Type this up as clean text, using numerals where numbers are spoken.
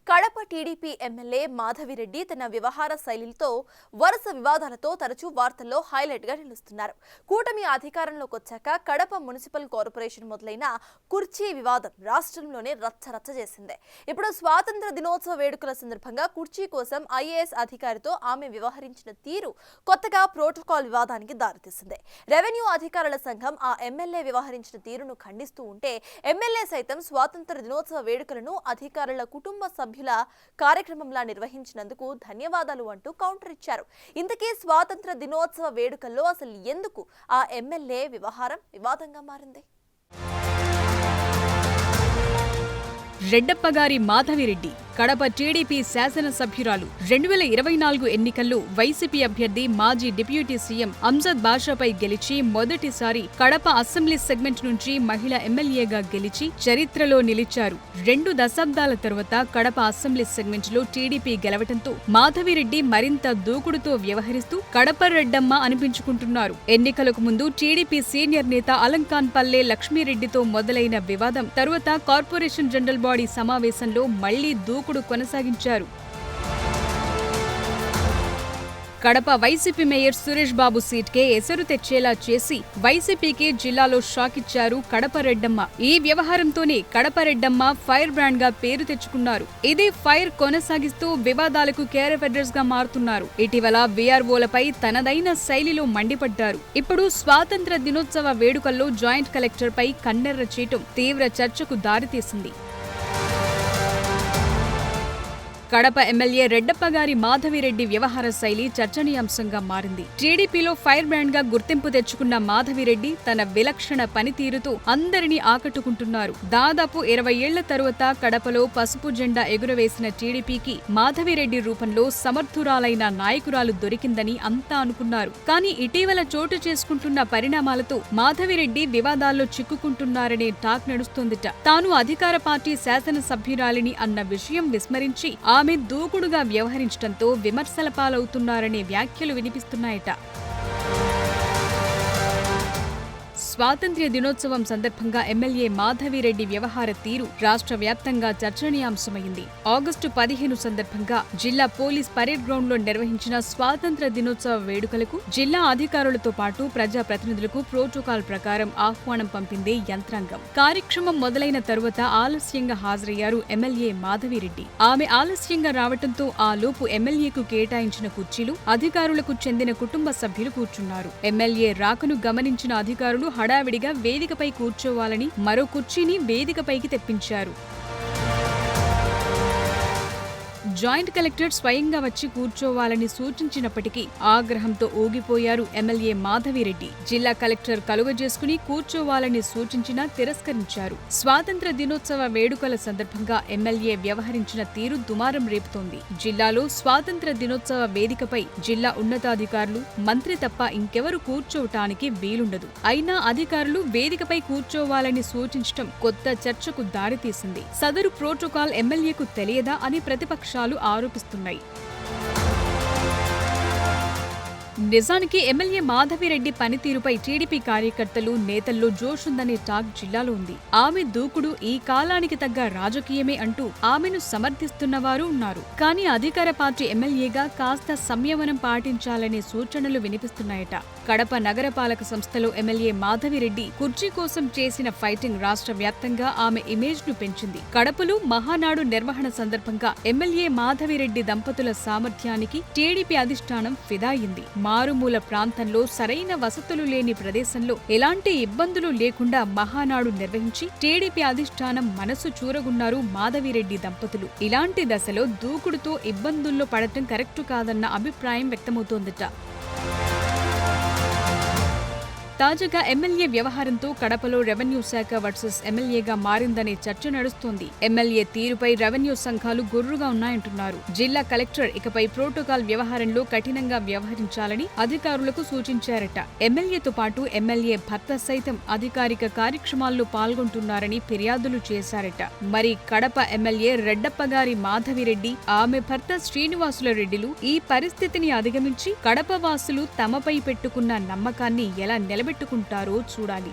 Kadapa TDP MLA Madhavi Reddy తన వ్యవహార శైలితో వరుస వివాదాలతో తరచూ వార్తల్లో హైలైట్ గా నిలుస్తున్నారు. కూటమి అధికారంలోకి వచ్చాక కడప మున్సిపల్ కార్పొరేషన్ మొదలైన కుర్చీ వివాదం రాష్ట్రంలోనే రచ్చరచ్చ చేసింది. ఇప్పుడు స్వాతంత్ర దినోత్సవ వేడుకల సందర్భంగా కుర్చీ కోసం ఐఏఎస్ అధికారితో ఆమె వ్యవహరించిన తీరు కొత్తగా ప్రోటోకాల్ వివాదానికి దారితీసింది. రెవెన్యూ అధికారుల సంఘం ఆ ఎమ్మెల్యే వ్యవహరించిన తీరును ఖండిస్తూ ఉంటే ఎమ్మెల్యే సైతం స్వాతంత్ర దినోత్సవ వేడుకలను అధికారుల కుటుంబ సభ్యుల కార్యక్రమంలా నిర్వహించినందుకు ధన్యవాదాలు అంటూ కౌంటర్ ఇచ్చారు. ఇంతకీ స్వాతంత్ర దినోత్సవ వేడుకల్లో అసలు ఎందుకు ఆ ఎమ్మెల్యే వ్యవహారం వివాదంగా మారింది? రెడ్డప్పగారి మాధవిరెడ్డి కడప టీడీపీ శాసనసభ్యురాలు 2024 ఎన్నికల్లో వైసీపీ అభ్యర్థి మాజీ డిప్యూటీ సీఎం అంజద్ బాషాపై గెలిచి మొదటిసారి కడప అసెంబ్లీ సెగ్మెంట్ నుంచి మహిళా ఎమ్మెల్యేగా గెలిచి చరిత్రలో నిలిచారు. 2 దశాబ్దాల తరువాత కడప అసెంబ్లీ సెగ్మెంట్ లో టీడీపీ గెలవటంతో మాధవిరెడ్డి మరింత దూకుడుతో వ్యవహరిస్తూ కడప రెడ్డమ్మ అనిపించుకుంటున్నారు. ఎన్నికలకు ముందు టీడీపీ సీనియర్ నేత అలంకాన్ పల్లె లక్ష్మీరెడ్డితో మొదలైన వివాదం తరువాత కార్పొరేషన్ జనరల్ బాడీ సమావేశంలో మళ్లీ దూకుడు కొనసాగించారు. కడప వైసీపీ మేయర్ సురేష్ బాబు సీట్కే ఎసరు తెచ్చేలా చేసి వైసీపీకి జిల్లాలో షాక్ ఇచ్చారు కడప రెడ్డమ్మ. ఈ వ్యవహారంతోనే కడప రెడ్డమ్మ ఫైర్ బ్రాండ్ గా పేరు తెచ్చుకున్నారు. ఇదే ఫైర్ కొనసాగిస్తూ వివాదాలకు కేర్ అడ్రస్ గా మారుతున్నారు. ఇటీవల వీఆర్ఓలపై తనదైన శైలిలో మండిపడ్డారు. ఇప్పుడు స్వాతంత్ర దినోత్సవ వేడుకల్లో జాయింట్ కలెక్టర్ పై కన్నెర్ర చేయటం తీవ్ర చర్చకు దారితీసింది. కడప ఎమ్మెల్యే రెడ్డప్పగారి మాధవిరెడ్డి వ్యవహార శైలి చర్చనీయాంశంగా మారింది. టీడీపీలో ఫైర్ బ్రాండ్ గా గుర్తింపు తెచ్చుకున్న మాధవిరెడ్డి తన విలక్షణ పనితీరుతో అందరినీ ఆకట్టుకుంటున్నారు. దాదాపు 20 ఏళ్ల తరువాత కడపలో పసుపు జెండా ఎగురవేసిన టీడీపీకి మాధవిరెడ్డి రూపంలో సమర్థురాలైన నాయకురాలు దొరికిందని అంతా అనుకున్నారు. కానీ ఇటీవల చోటు చేసుకుంటున్న పరిణామాలతో మాధవిరెడ్డి వివాదాల్లో చిక్కుకుంటున్నారనే టాక్ నడుస్తోందిట. తాను అధికార పార్టీ శాసనసభ్యురాలిని అన్న విషయం విస్మరించి ఆమె దూకుడుగా వ్యవహరించడంతో విమర్శల పాలవుతున్నారనే వ్యాఖ్యలు వినిపిస్తున్నాయట. స్వాతంత్ర్య దినోత్సవం సందర్భంగా ఎమ్మెల్యే మాధవిరెడ్డి వ్యవహార తీరు రాష్ట్ర వ్యాప్తంగా చర్చనీయాంశమైంది. ఆగస్టు 15 సందర్భంగా జిల్లా పోలీస్ పరేడ్ గ్రౌండ్ లో నిర్వహించిన స్వాతంత్ర్య దినోత్సవ వేడుకలకు జిల్లా అధికారులతో పాటు ప్రజాప్రతినిధులకు ప్రోటోకాల్ ప్రకారం ఆహ్వానం పంపింది యంత్రాంగం. కార్యక్రమం మొదలైన తరువాత ఆలస్యంగా హాజరయ్యారు ఎమ్మెల్యే మాధవిరెడ్డి. ఆమె ఆలస్యంగా రావడంతో ఆ లోపు ఎమ్మెల్యేకు కేటాయించిన కుర్చీలు అధికారులకు చెందిన కుటుంబ సభ్యులు కూర్చున్నారు. ఎమ్మెల్యే రాకను గమనించిన అధికారులు హడావిడిగా వేదికపై కూర్చోవాలని మరో కుర్చీని వేదికపైకి తెప్పించారు. జాయింట్ కలెక్టర్ స్వయంగా వచ్చి కూర్చోవాలని సూచించినప్పటికీ ఆగ్రహంతో ఊగిపోయారు ఎమ్మెల్యే మాధవిరెడ్డి. జిల్లా కలెక్టర్ కలుగజేసుకుని కూర్చోవాలని సూచించినా తిరస్కరించారు. స్వాతంత్ర దినోత్సవ వేడుకల సందర్భంగా ఎమ్మెల్యే వ్యవహరించిన తీరు దుమారం రేపుతోంది. జిల్లాలో స్వాతంత్ర దినోత్సవ వేదికపై జిల్లా ఉన్నతాధికారులు, మంత్రి తప్ప ఇంకెవరు కూర్చోవటానికి వీలుండదు. అయినా అధికారులు వేదికపై కూర్చోవాలని సూచించడం కొత్త చర్చకు దారితీసింది. సదరు ప్రోటోకాల్ ఎమ్మెల్యేకు తెలియదా అని ప్రతిపక్షాలు ఆరోపిస్తున్నాయి. నిజానికి ఎమ్మెల్యే మాధవిరెడ్డి పనితీరుపై టీడీపీ కార్యకర్తలు, నేతల్లో జోష్ ఉందనే టాక్ జిల్లాలో ఉంది. ఆమె దూకుడు ఈ కాలానికి తగ్గ రాజకీయమే అంటూ ఆమెను సమర్థిస్తున్నవారు ఉన్నారు. కానీ అధికార పార్టీ ఎమ్మెల్యేగా కాస్త సంయమనం పాటించాలనే సూచనలు వినిపిస్తున్నాయట. కడప నగరపాలక సంస్థలో ఎమ్మెల్యే మాధవిరెడ్డి కుర్చీ కోసం చేసిన ఫైటింగ్ రాష్ట్ర వ్యాప్తంగా ఆమె ఇమేజ్ ను పెంచింది. కడపలో మహానాడు నిర్వహణ సందర్భంగా ఎమ్మెల్యే మాధవిరెడ్డి దంపతుల సామర్థ్యానికి టీడీపీ అధిష్టానం ఫిదా అయింది. మారుమూల ప్రాంతంలో సరైన వసతులు లేని ప్రదేశంలో ఎలాంటి ఇబ్బందులు లేకుండా మహానాడు నిర్వహించి టీడీపీ అధిష్టానం మనసు చూరగున్నారు మాధవిరెడ్డి దంపతులు. ఇలాంటి దశలో దూకుడుతో ఇబ్బందుల్లో పడటం కరెక్టు కాదన్న అభిప్రాయం వ్యక్తమవుతోందట. తాజాగా ఎమ్మెల్యే వ్యవహారంతో కడపలో రెవెన్యూ శాఖ వర్సెస్ ఎమ్మెల్యేగా మారిందనే చర్చ నడుస్తోంది. ఎమ్మెల్యే తీరుపై రెవెన్యూ సంఘాలు గుర్రుగా ఉన్నాయంటున్నారు. జిల్లా కలెక్టర్ ఇకపై ప్రోటోకాల్ వ్యవహారంలో కఠినంగా వ్యవహరించాలని అధికారులకు సూచించారట. ఎమ్మెల్యేతో పాటు ఎమ్మెల్యే భర్త సైతం అధికారిక కార్యక్రమాల్లో పాల్గొంటున్నారని ఫిర్యాదులు చేశారట. మరి కడప ఎమ్మెల్యే రెడ్డప్పగారి మాధవిరెడ్డి, ఆమె భర్త శ్రీనివాసుల రెడ్డిలు ఈ పరిస్థితిని అధిగమించి కడప వాసులు తమపై పెట్టుకున్న నమ్మకాన్ని ఎలా నిలబెట్టుకుంటారో చూడాలి.